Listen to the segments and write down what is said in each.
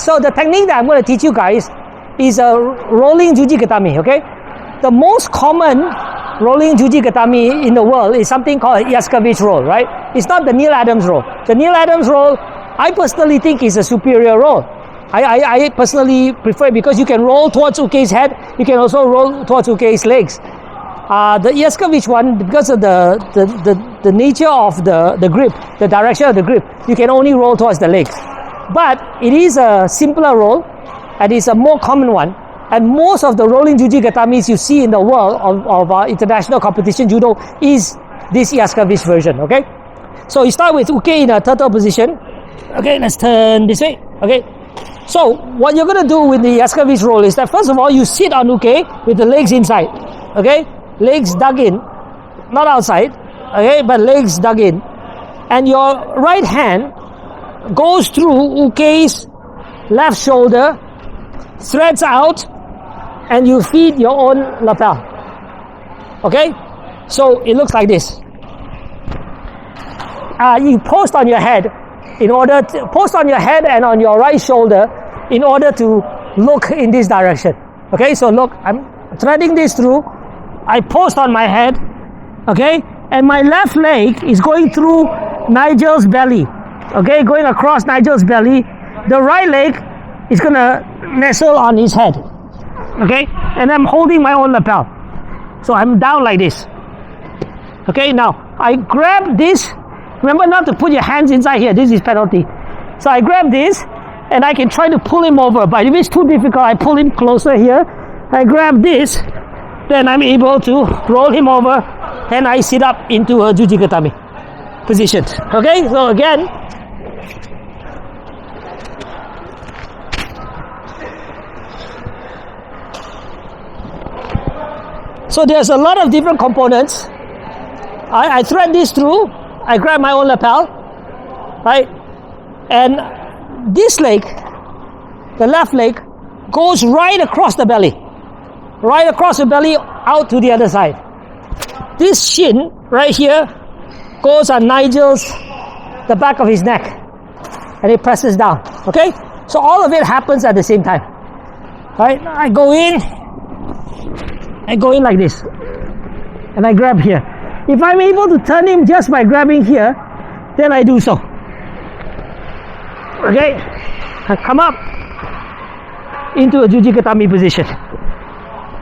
So the technique that I'm going to teach you guys is a rolling Juji-Gatame, okay? The most common rolling Juji-Gatame in the world is something called Iaskevitch Roll, right? It's not the Neil Adams roll. The Neil Adams roll, I personally think, is a superior roll. I personally prefer it because you can roll towards Uke's head, you can also roll towards Uke's legs. The Iaskevitch one, because of the nature of the grip, the direction of the grip, you can only roll towards the legs. But it is a simpler roll, and it's a more common one. And most of the rolling Juji-Gatames you see in the world of international competition judo is this Iaskevitch version, okay? So you start with Uke in a turtle position. Okay, let's turn this way, okay? So what you're going to do with the Iaskevitch roll is that first of all, you sit on Uke with the legs inside, okay? Legs dug in, not outside, okay, but legs dug in. And your right hand goes through Uke's left shoulder, threads out, and you feed your own lapel. Okay? So it looks like this. You post on your head and on your right shoulder in order to look in this direction. Okay, so look, I'm threading this through. I post on my head, okay, and my left leg is going through Nigel's belly, okay, going across Nigel's belly. The right leg is gonna nestle on his head, okay, and I'm holding my own lapel. So I'm down like this. Okay, now I grab this. Remember not to put your hands inside here, this is penalty. So I grab this and I can try to pull him over, but if it's too difficult, I pull him closer here. I grab this, then I'm able to roll him over, and I sit up into a Juji-Gatame position. Okay, so again, so there's a lot of different components. I thread this through, I grab my own lapel, right? And this leg, the left leg, goes right across the belly. Right across the belly, out to the other side. This shin, right here, goes on the back of his neck. And it presses down, okay? So all of it happens at the same time. Right? I go in like this. And I grab here. If I'm able to turn him just by grabbing here, then I do so. Okay? I come up into a Juji-Gatame position.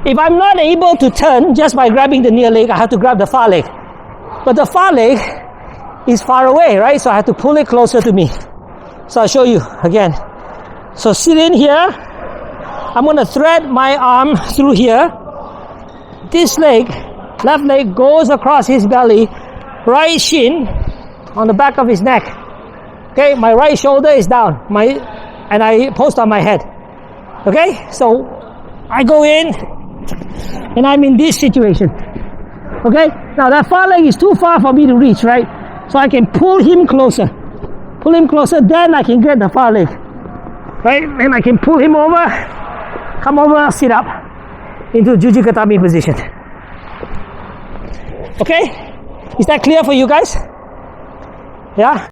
If I'm not able to turn just by grabbing the near leg, I have to grab the far leg. But the far leg is far away, right? So I have to pull it closer to me. So I'll show you again. So sit in here. I'm going to thread my arm through here. This leg, left leg, goes across his belly, right shin on the back of his neck. Okay, my right shoulder is down, and I post on my head. Okay, so I go in, and I'm in this situation. Okay, now that far leg is too far for me to reach, right? So I can pull him closer, then I can get the far leg, right? And I can pull him over, come over, sit up into Juji-Gatame position. Okay, is that clear for you guys? Yeah.